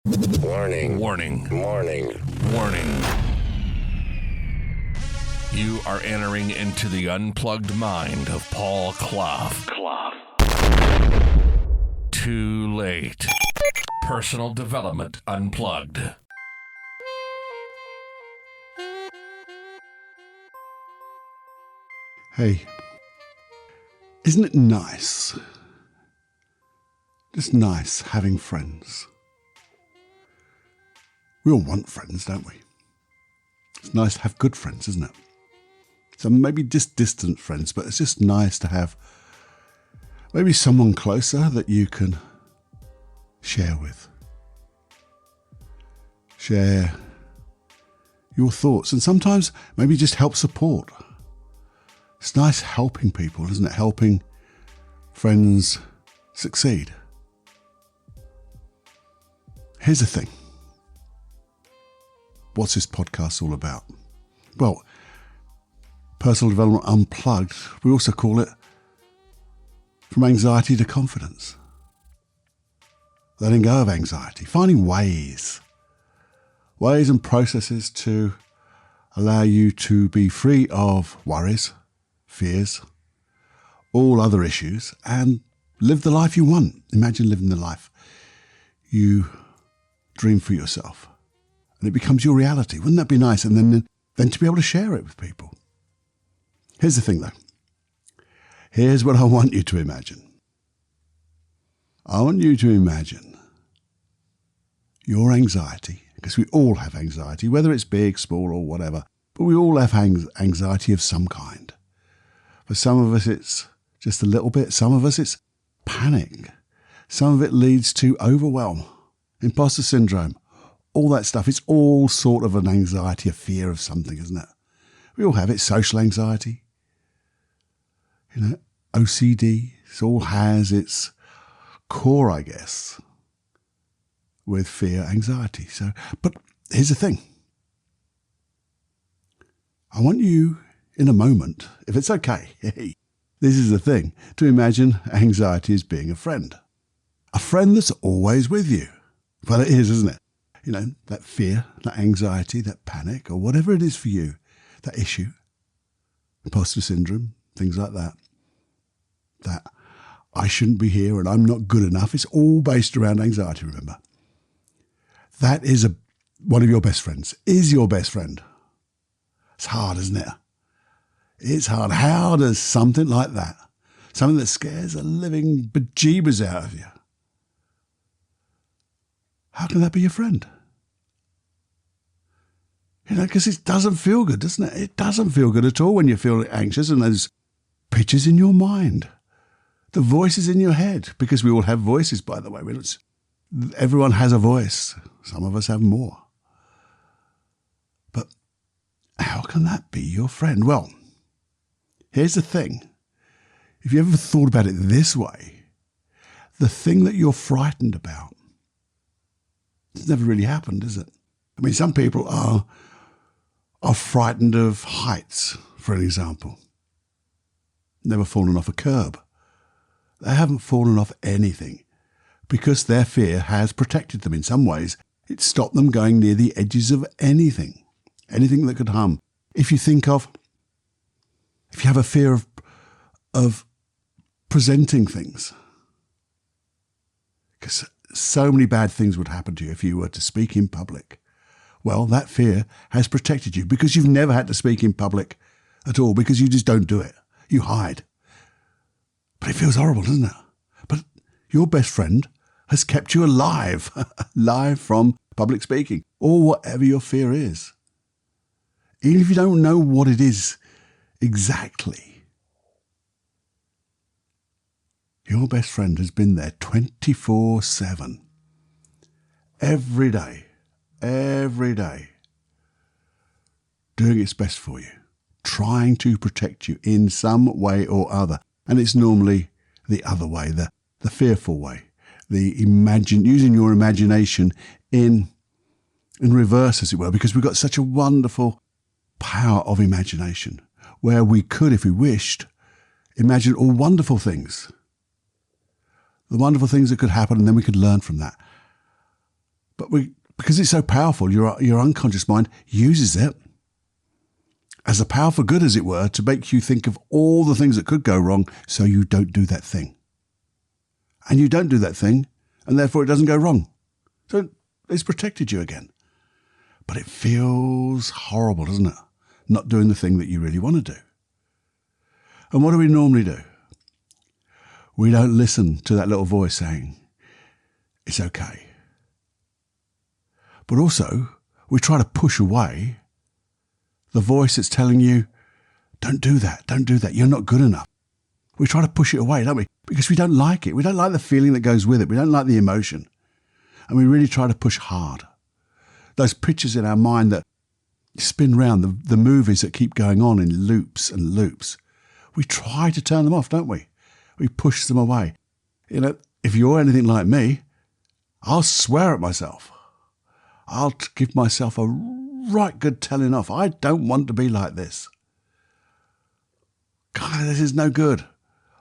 Warning. Warning. Warning. Warning. You are entering into the unplugged mind of Paul Clough. Too late. Personal Development Unplugged. Hey, isn't it nice? Just nice having friends. We all want friends, don't we? It's nice to have good friends, isn't it? So maybe just distant friends, but it's just nice to have maybe someone closer that you can share with. Share your thoughts and sometimes maybe just help support. It's nice helping people, isn't it? Helping friends succeed. Here's the thing. What's this podcast all about? Well, Personal Development Unplugged, we also call it From Anxiety to Confidence. Letting go of anxiety, finding ways and processes to allow you to be free of worries, fears, all other issues, and live the life you want. Imagine living the life you dream for yourself. And it becomes your reality. Wouldn't that be nice? And then to be able to share it with people. Here's the thing though. Here's what I want you to imagine. I want you to imagine your anxiety, because we all have anxiety, whether it's big, small, or whatever, but we all have anxiety of some kind. For some of us, it's just a little bit. Some of us, it's panic. Some of it leads to overwhelm, imposter syndrome, all that stuff. It's all sort of an anxiety, a fear of something, isn't it? We all have it. Social anxiety, OCD. It all has its core, I guess, with fear, anxiety. But here's the thing. I want you, in a moment, if it's okay, this is the thing, to imagine anxiety as being a friend. A friend that's always with you. Well, it is, isn't it? That fear, that anxiety, that panic, or whatever it is for you, that issue, imposter syndrome, things like that, that I shouldn't be here and I'm not good enough. It's all based around anxiety, remember. That is one of your best friends, is your best friend. It's hard, isn't it? It's hard. How does something like that, something that scares the living bejeebers out of you, how can that be your friend? Because it doesn't feel good, doesn't it? It doesn't feel good at all when you feel anxious and those pictures in your mind, the voices in your head, because we all have voices, by the way. Everyone has a voice. Some of us have more. But how can that be your friend? Well, here's the thing. If you ever thought about it this way, the thing that you're frightened about, it's never really happened, is it? I mean, some people are frightened of heights, for an example. Never fallen off a curb. They haven't fallen off anything because their fear has protected them in some ways. It stopped them going near the edges of anything that could harm. If you have a fear of presenting things, because so many bad things would happen to you if you were to speak in public. Well, that fear has protected you because you've never had to speak in public at all because you just don't do it. You hide. But it feels horrible, doesn't it? But your best friend has kept you alive, alive from public speaking or whatever your fear is. Even if you don't know what it is exactly, your best friend has been there 24/7. Every day, doing its best for you, trying to protect you in some way or other. And it's normally the other way, the fearful way, using your imagination in reverse, as it were, because we've got such a wonderful power of imagination where we could, if we wished, imagine all wonderful things. The wonderful things that could happen, and then we could learn from that. But because it's so powerful, your unconscious mind uses it as a power for good, as it were, to make you think of all the things that could go wrong so you don't do that thing. And you don't do that thing, and therefore it doesn't go wrong. So it's protected you again. But it feels horrible, doesn't it? Not doing the thing that you really want to do. And what do we normally do? We don't listen to that little voice saying, it's okay. But also, we try to push away the voice that's telling you, don't do that, you're not good enough. We try to push it away, don't we? Because we don't like it. We don't like the feeling that goes with it. We don't like the emotion. And we really try to push hard. Those pictures in our mind that spin round, the movies that keep going on in loops and loops, we try to turn them off, don't we? We push them away. You know, if you're anything like me, I'll swear at myself. I'll give myself a right good telling off. I don't want to be like this. God, this is no good.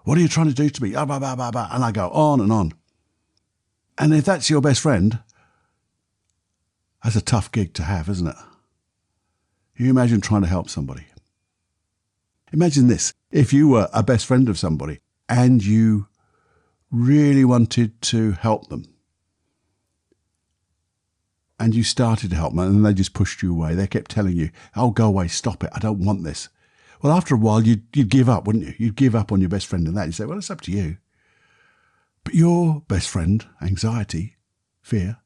What are you trying to do to me? And I go on and on. And if that's your best friend, that's a tough gig to have, isn't it? You imagine trying to help somebody. Imagine this. If you were a best friend of somebody and you really wanted to help them, and you started to help them and they just pushed you away. They kept telling you, oh, go away, stop it, I don't want this. Well, after a while, you'd give up, wouldn't you? You'd give up on your best friend and that. You'd say, well, it's up to you. But your best friend, anxiety, fear,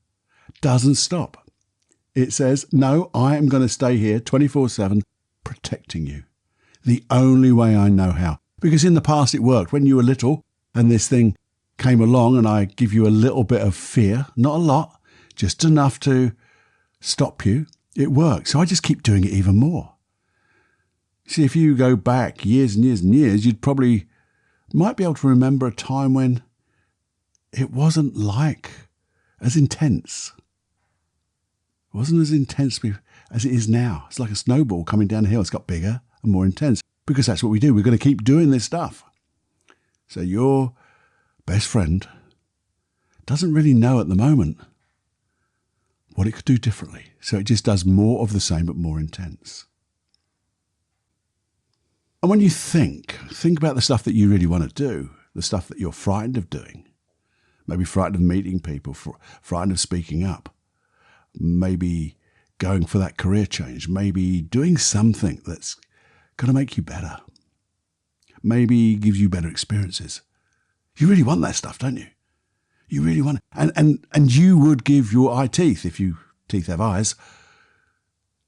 doesn't stop. It says, no, I am going to stay here 24/7 protecting you. The only way I know how. Because in the past it worked. When you were little and this thing came along and I give you a little bit of fear, not a lot, just enough to stop you, it worked. So I just keep doing it even more. See, if you go back years and years and years, you'd probably might be able to remember a time when it wasn't like as intense. It wasn't as intense as it is now. It's like a snowball coming down a hill. It's got bigger and more intense because that's what we do. We're going to keep doing this stuff. So your best friend doesn't really know at the moment what it could do differently. So it just does more of the same but more intense. And when you think about the stuff that you really want to do, the stuff that you're frightened of doing, maybe frightened of meeting people, frightened of speaking up, maybe going for that career change, maybe doing something that's going to make you better, maybe gives you better experiences. You really want that stuff, don't you? You really want it. And you would give your eye teeth, if you teeth have eyes,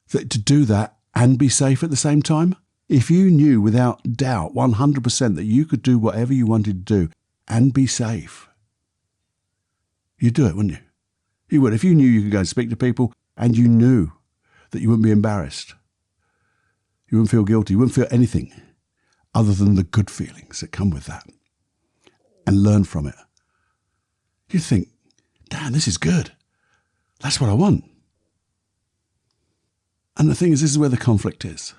to do that and be safe at the same time. If you knew without doubt 100% that you could do whatever you wanted to do and be safe, you'd do it, wouldn't you? You would. If you knew you could go and speak to people and you knew that you wouldn't be embarrassed, you wouldn't feel guilty, you wouldn't feel anything other than the good feelings that come with that, and learn from it, you'd think, damn, this is good. That's what I want. And the thing is, this is where the conflict is.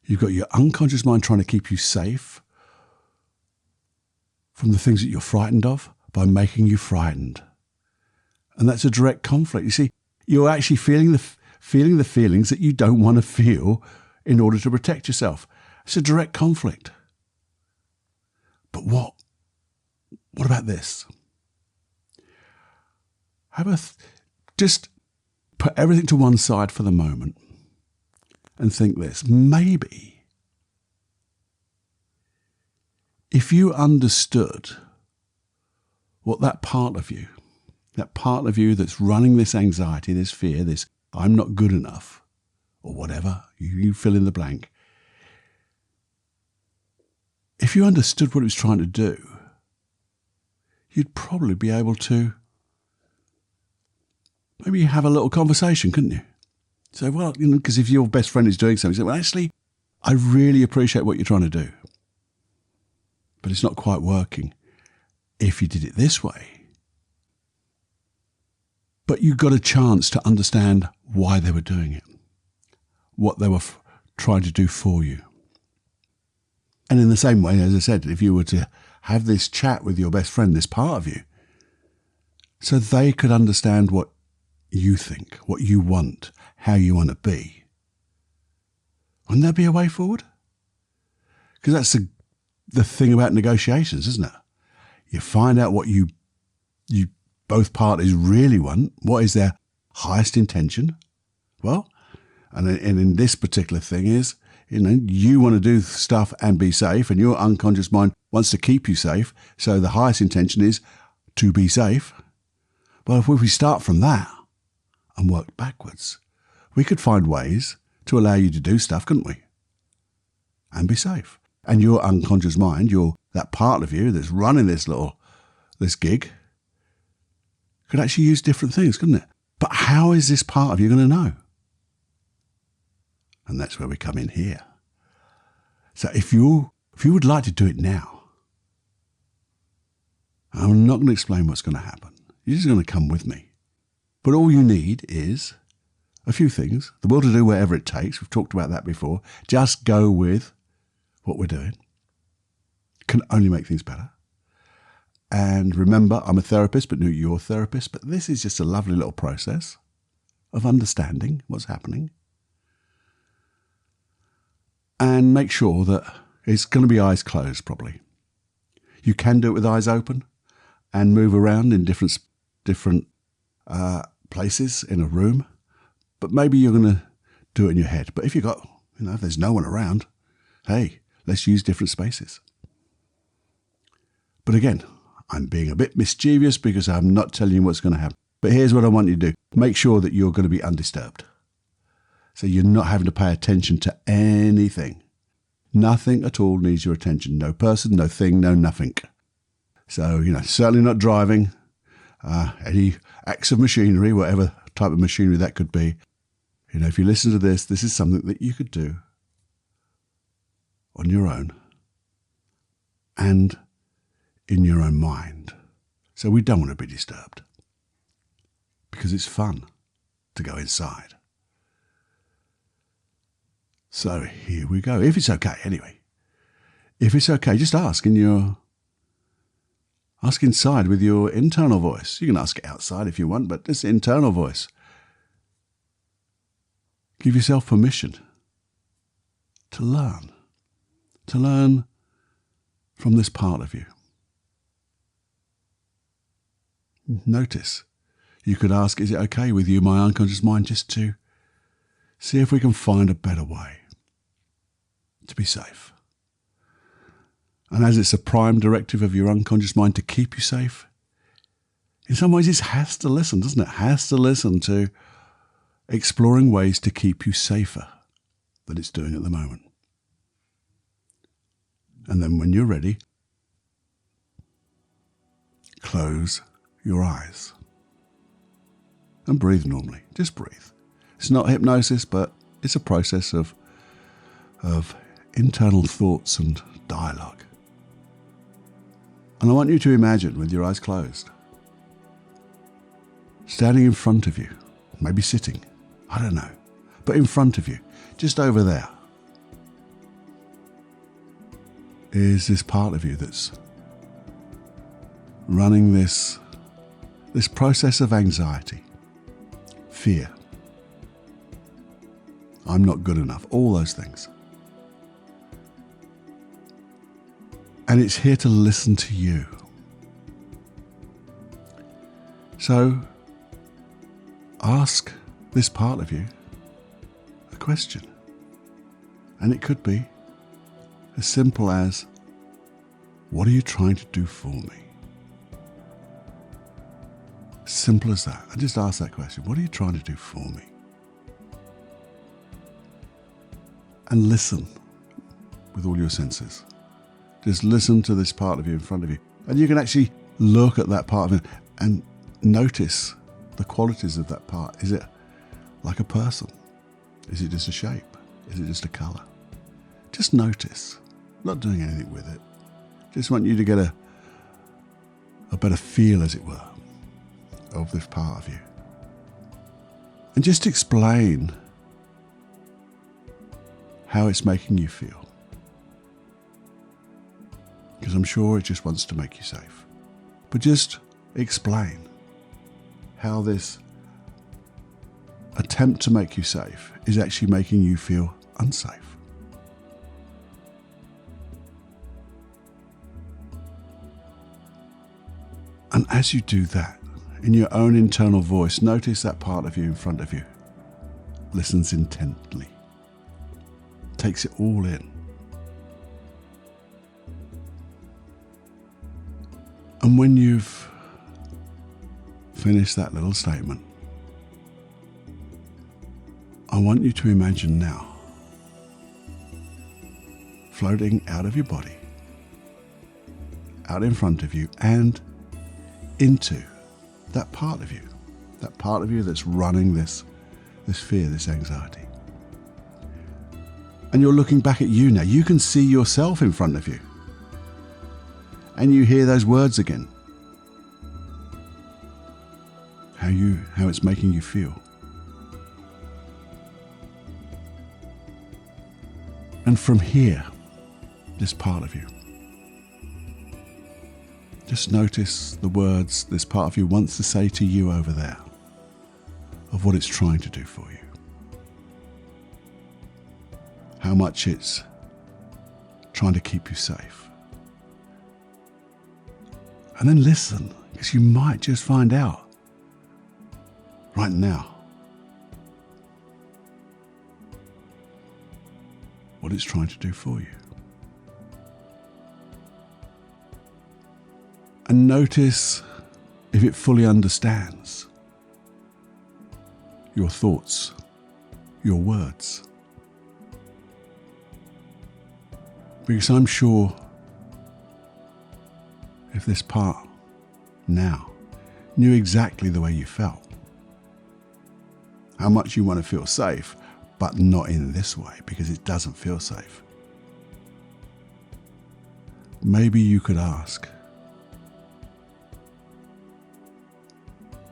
You've got your unconscious mind trying to keep you safe from the things that you're frightened of by making you frightened. And that's a direct conflict. You see, you're actually feeling the feelings that you don't want to feel in order to protect yourself. It's a direct conflict. But what about this? Just put everything to one side for the moment and think this. Maybe if you understood what that part of you that's running this anxiety, this fear, this I'm not good enough, or whatever, you fill in the blank. If you understood what it was trying to do, you'd probably be able to maybe have a little conversation, couldn't you? So, well, because if your best friend is doing something, you say, well, actually, I really appreciate what you're trying to do, but it's not quite working. If you did it this way, but you got a chance to understand why they were doing it, what they were trying to do for you. And in the same way, as I said, if you were to have this chat with your best friend, this part of you, so they could understand what you think, what you want, how you want to be. Wouldn't that be a way forward? Because that's the thing about negotiations, isn't it? You find out what you both parties really want. What is their highest intention? Well, and in this particular thing is, you want to do stuff and be safe, and your unconscious mind wants to keep you safe. So the highest intention is to be safe. Well, if we start from that and work backwards, we could find ways to allow you to do stuff, couldn't we? And be safe. And your unconscious mind, that part of you that's running this gig, could actually use different things, couldn't it? But how is this part of you going to know? And that's where we come in here. So if you would like to do it now, I'm not going to explain what's going to happen. You're just going to come with me. But all you need is a few things. The will to do whatever it takes. We've talked about that before. Just go with what we're doing. Can only make things better. And remember, I'm a therapist, but not your therapist. But this is just a lovely little process of understanding what's happening. And make sure that it's going to be eyes closed, probably. You can do it with eyes open and move around in different places in a room. But maybe you're going to do it in your head. But if if there's no one around, hey, let's use different spaces. But again, I'm being a bit mischievous because I'm not telling you what's going to happen. But here's what I want you to do. Make sure that you're going to be undisturbed. So you're not having to pay attention to anything. Nothing at all needs your attention. No person, no thing, no nothing. So, certainly not driving, any acts of machinery, whatever type of machinery that could be. If you listen to this is something that you could do on your own and in your own mind. So we don't want to be disturbed because it's fun to go inside. So here we go. If it's okay, anyway. If it's okay, just ask inside with your internal voice. You can ask it outside if you want, but this internal voice. Give yourself permission to learn from this part of you. Notice. You could ask, is it okay with you, my unconscious mind, just to see if we can find a better way to be safe. And as it's a prime directive of your unconscious mind to keep you safe, in some ways it has to listen, doesn't it? It has to listen to exploring ways to keep you safer than it's doing at the moment. And then when you're ready, close your eyes and breathe normally. Just breathe. It's not hypnosis, but it's a process of internal thoughts and dialogue. And I want you to imagine, with your eyes closed, standing in front of you, maybe sitting, I don't know, but in front of you, just over there, is this part of you that's running this process of anxiety, fear. I'm not good enough, all those things. And it's here to listen to you. So ask this part of you a question. And it could be as simple as, what are you trying to do for me? Simple as that. And just ask that question. What are you trying to do for me? And listen with all your senses. Just listen to this part of you in front of you. And you can actually look at that part of it and notice the qualities of that part. Is it like a person? Is it just a shape? Is it just a colour? Just notice. I'm not doing anything with it. Just want you to get a better feel, as it were, of this part of you. And just explain how it's making you feel. Because I'm sure it just wants to make you safe. But just explain. how this attempt to make you safe is actually making you feel unsafe. And as you do that, in your own internal voice, notice that part of you in front of you listens intently, takes it all in. And when you've finished that little statement, I want you to imagine now floating out of your body, out in front of you, and into that part of you that's running this fear, this anxiety. And you're looking back at you now. You can see yourself in front of you. And you hear those words again. How it's making you feel. And from here, this part of you, just notice the words this part of you wants to say to you over there, of what it's trying to do for you. How much it's trying to keep you safe. And then listen, because you might just find out right now what it's trying to do for you. And notice if it fully understands your thoughts, your words. Because I'm sure if this part now knew exactly the way you felt, how much you want to feel safe, but not in this way, because it doesn't feel safe. Maybe you could ask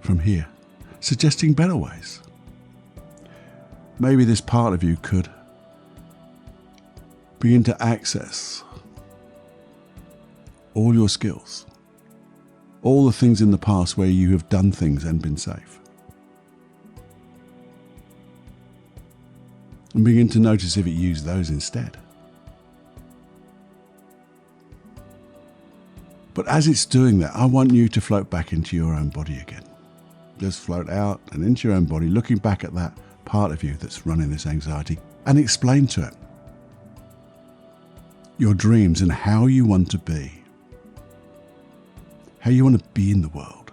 from here, suggesting better ways. Maybe this part of you could begin to access all your skills, all the things in the past where you have done things and been safe. And begin to notice if it used those instead. But as it's doing that, I want you to float back into your own body again. Just float out and into your own body, looking back at that part of you that's running this anxiety, and explain to it your dreams and how you want to be. How you want to be in the world.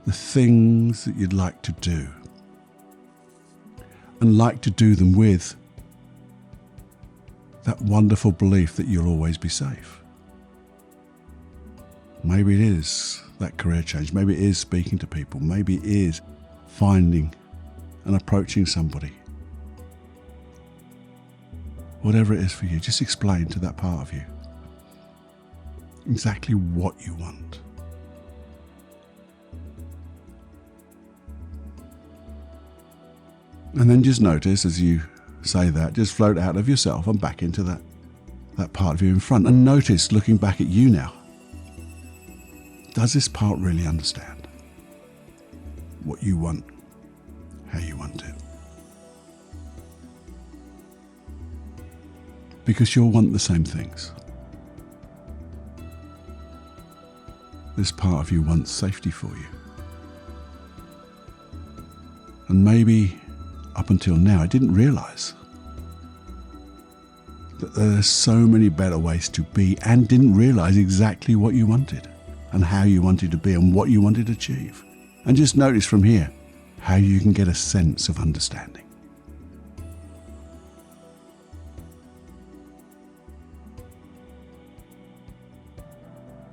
The things that you'd like to do. And like to do them with that wonderful belief that you'll always be safe. Maybe it is that career change. Maybe it is speaking to people. Maybe it is finding and approaching somebody. Whatever it is for you, just explain to that part of you exactly what you want. And then just notice as you say that, just float out of yourself and back into that part of you in front. And notice, looking back at you now, does this part really understand what you want, how you want it? Because you'll want the same things. This part of you wants safety for you. And maybe up until now, I didn't realize that there's so many better ways to be, and didn't realize exactly what you wanted and how you wanted to be and what you wanted to achieve. And just notice from here how you can get a sense of understanding.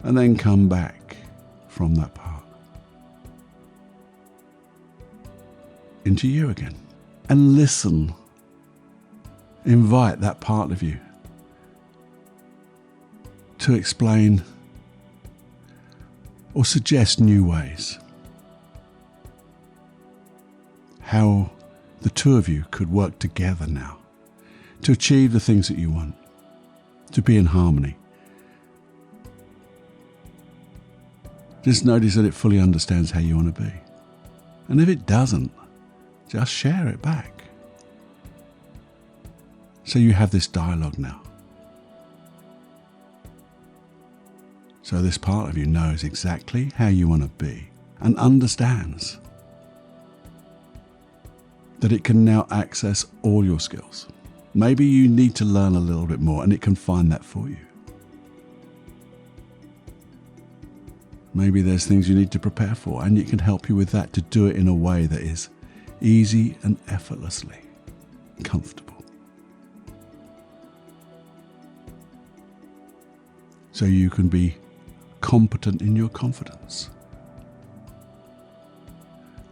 And then come back from that part into you again. And listen. Invite that part of you to explain or suggest new ways. How the two of you could work together now to achieve the things that you want, to be in harmony, Just notice that it fully understands how you want to be. And if it doesn't, just share it back. So you have this dialogue now. So this part of you knows exactly how you want to be and understands that it can now access all your skills. Maybe you need to learn a little bit more and it can find that for you. Maybe there's things you need to prepare for and it can help you with that, to do it in a way that is easy and effortlessly comfortable. So you can be competent in your confidence.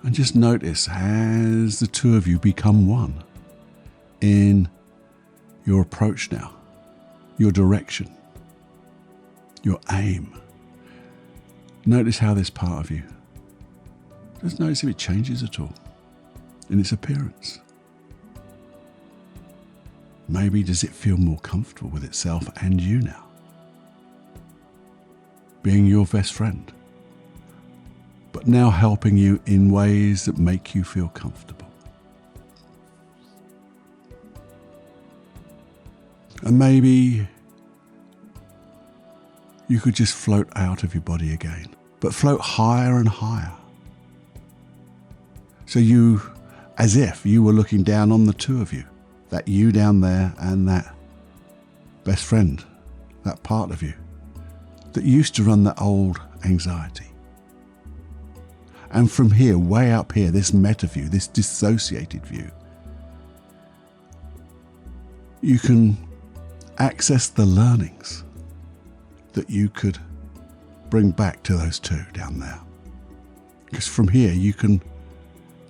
And just notice as the two of you become one in your approach now, your direction, your aim. Notice how this part of you, just notice if it changes at all in its appearance. Maybe does it feel more comfortable with itself and you now? Being your best friend, but now helping you in ways that make you feel comfortable. And maybe you could just float out of your body again, but float higher and higher. So you, as if you were looking down on the two of you, that you down there and that best friend, that part of you that used to run that old anxiety. And from here, way up here, this meta view, this dissociated view, you can access the learnings that you could bring back to those two down there. Because from here, you can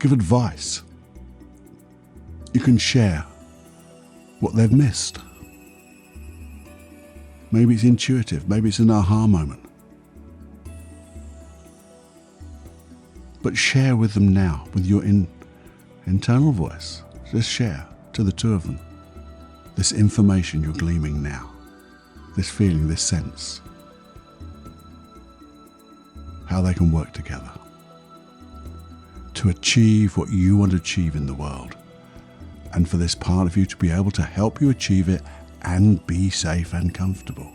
give advice. You can share what they've missed. Maybe it's intuitive, maybe it's an aha moment. But share with them now, with your internal voice. Just share to the two of them this information you're gleaming now, this feeling, this sense, how they can work together to achieve what you want to achieve in the world, and for this part of you to be able to help you achieve it and be safe and comfortable.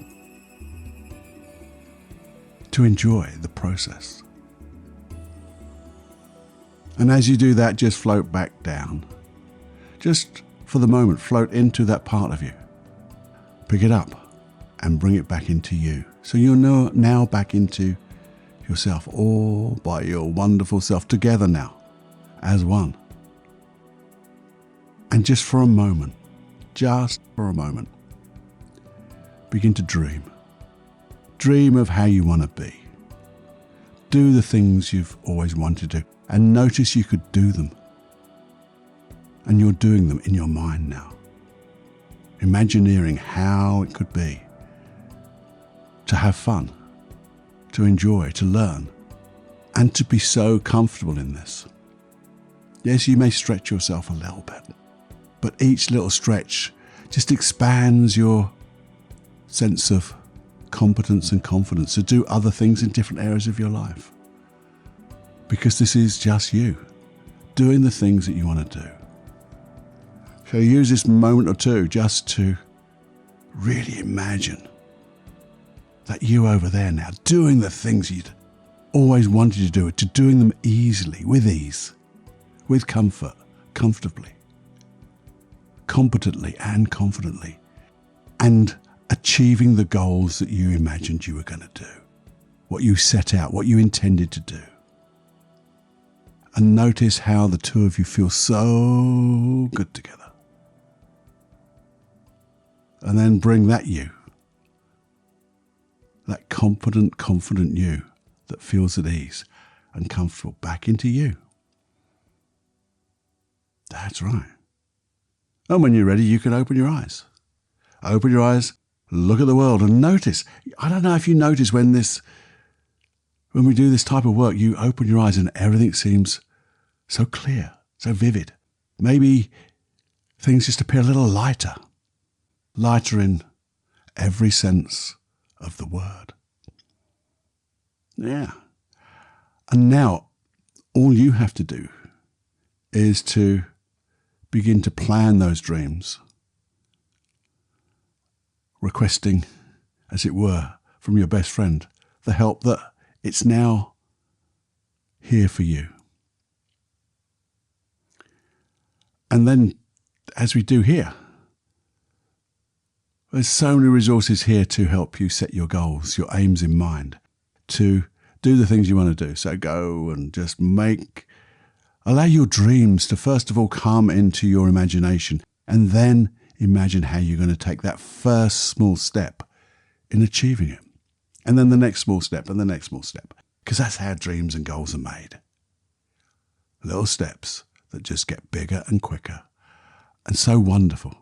To enjoy the process. And as you do that, just float back down. Just for the moment, float into that part of you. Pick it up and bring it back into you. So you're now back into yourself, all by your wonderful self, together now, as one. And just for a moment, begin to dream. Dream of how you want to be. Do the things you've always wanted to, and notice you could do them. And you're doing them in your mind now. Imagineering how it could be to have fun, to enjoy, to learn, and to be so comfortable in this. Yes, you may stretch yourself a little bit, but each little stretch just expands your sense of competence and confidence to do other things in different areas of your life. Because this is just you doing the things that you want to do. So use this moment or two just to really imagine that you over there now doing the things you'd always wanted to do, to doing them easily, with ease, with comfort, comfortably, competently and confidently, and achieving the goals that you imagined you were going to do, what you set out, what you intended to do. And notice how the two of you feel so good together. And then bring that you, that confident you that feels at ease and comfortable, back into you. That's right. And when you're ready, you can open your eyes. Open your eyes, look at the world and notice. I don't know if you notice when we do this type of work, you open your eyes and everything seems so clear, so vivid. Maybe things just appear a little lighter in every sense of the word. Yeah, And now all you have to do is to begin to plan those dreams, requesting, as it were, from your best friend, the help that it's now here for you. And then, as we do here, there's so many resources here to help you set your goals, your aims in mind, to do the things you want to do. So go and just allow your dreams to first of all come into your imagination, and then imagine how you're going to take that first small step in achieving it. And then the next small step and the next small step. Because that's how dreams and goals are made. Little steps that just get bigger and quicker. And so wonderful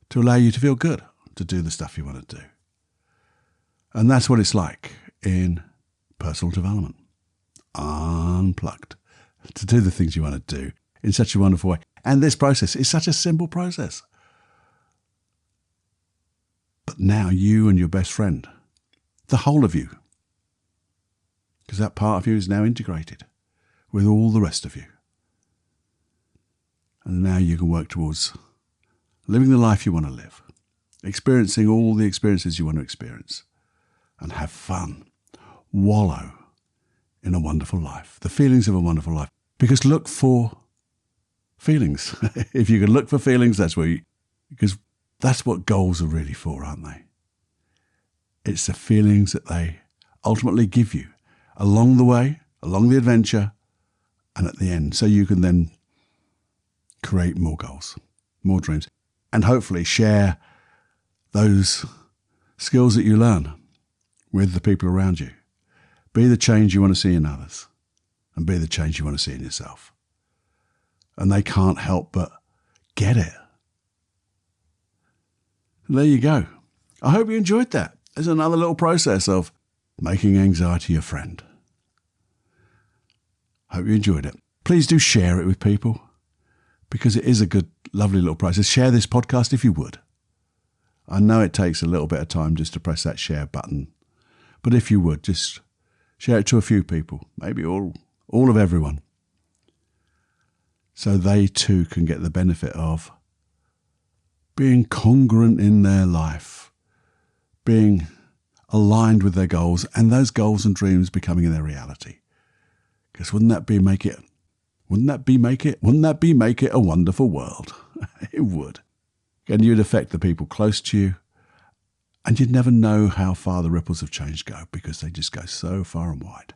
to allow you to feel good to do the stuff you want to do. And that's what it's like in personal development. Unplugged. To do the things you want to do in such a wonderful way. And this process is such a simple process. But now you and your best friend, the whole of you, because that part of you is now integrated with all the rest of you. And now you can work towards living the life you want to live, experiencing all the experiences you want to experience, and have fun, wallow in a wonderful life, the feelings of a wonderful life. Because look for feelings. If you can look for feelings, because that's what goals are really for, aren't they? It's the feelings that they ultimately give you along the way, along the adventure, and at the end. So you can then create more goals, more dreams, and hopefully share those skills that you learn with the people around you. Be the change you want to see in others, and be the change you want to see in yourself. And they can't help but get it. And there you go. I hope you enjoyed that. There's another little process of making anxiety your friend. Hope you enjoyed it. Please do share it with people, because it is a good, lovely little process. Share this podcast if you would. I know it takes a little bit of time just to press that share button, but if you would, just share it to a few people, maybe all of everyone, so they too can get the benefit of being congruent in their life, being aligned with their goals, and those goals and dreams becoming their reality. Because wouldn't that be make it a wonderful world? It would. And you'd affect the people close to you, and you'd never know how far the ripples of change go, because they just go so far and wide.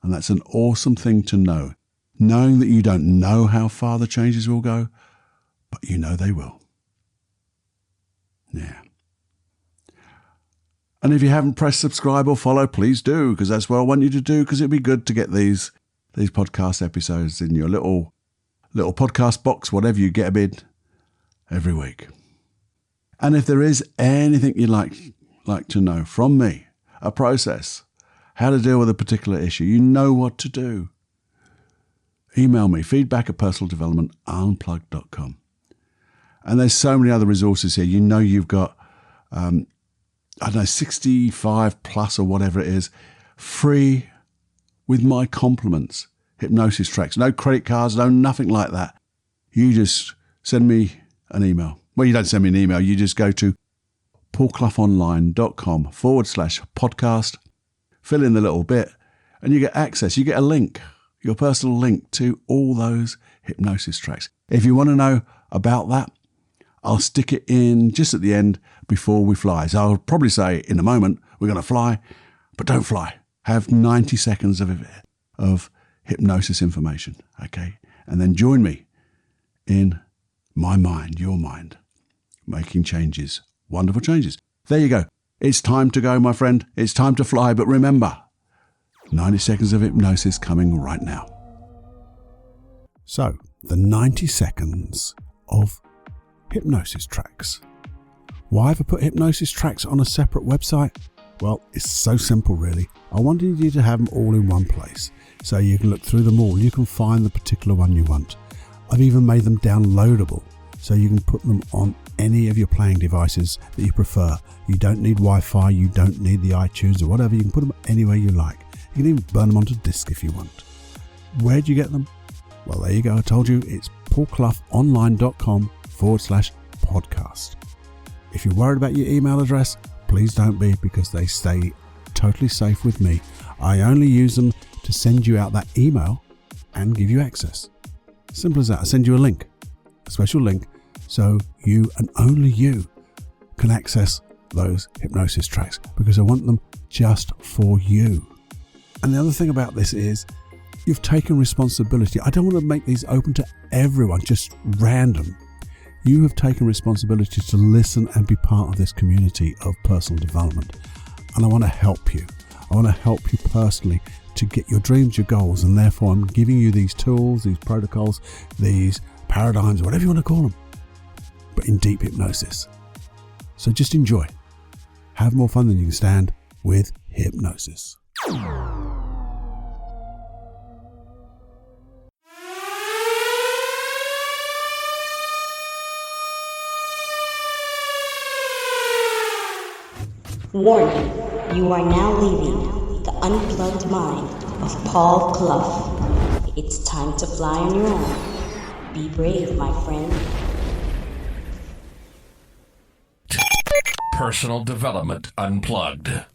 And that's an awesome thing to know, knowing that you don't know how far the changes will go, but you know they will. Yeah. And if you haven't pressed subscribe or follow, please do, because that's what I want you to do, because it'd be good to get these podcast episodes in your little podcast box, whatever you get them in, every week. And if there is anything you'd like to know from me, a process, how to deal with a particular issue, you know what to do. Email me, feedback@personaldevelopmentunplugged.com. And there's so many other resources here. You know you've got 65 plus or whatever it is, free with my compliments, hypnosis tracks, no credit cards, no nothing like that. You just send me an email. Well, you don't send me an email. You just go to paulcloughonline.com/podcast, fill in the little bit, and you get access. You get a link, your personal link to all those hypnosis tracks. If you want to know about that, I'll stick it in just at the end before we fly. So I'll probably say in a moment, we're going to fly, but don't fly. Have 90 seconds of hypnosis information, okay? And then join me in my mind, your mind, making changes, wonderful changes. There you go. It's time to go, my friend. It's time to fly. But remember, 90 seconds of hypnosis coming right now. So, the 90 seconds of hypnosis tracks. Why have I put hypnosis tracks on a separate website? Well, it's so simple, really. I wanted you to have them all in one place, so you can look through them all. You can find the particular one you want. I've even made them downloadable, so you can put them on any of your playing devices that you prefer. You don't need Wi-Fi, you don't need the iTunes or whatever. You can put them anywhere you like. You can even burn them onto disk if you want. Where do you get them? Well, there you go. I told you, it's paulcloughonline.com/podcast. If you're worried about your email address, please don't be, because they stay totally safe with me. I only use them to send you out that email and give you access. Simple as that. I send you a link, a special link, so you and only you can access those hypnosis tracks, because I want them just for you. And the other thing about this is you've taken responsibility. I don't want to make these open to everyone, just random. You have taken responsibility to listen and be part of this community of personal development. And I want to help you. I want to help you personally to get your dreams, your goals, and therefore I'm giving you these tools, these protocols, these paradigms, whatever you want to call them, but in deep hypnosis. So just enjoy. Have more fun than you can stand with hypnosis. Warning, you are now leaving the unplugged mind of Paul Clough. It's time to fly on your own. Be brave, my friend. Personal Development Unplugged.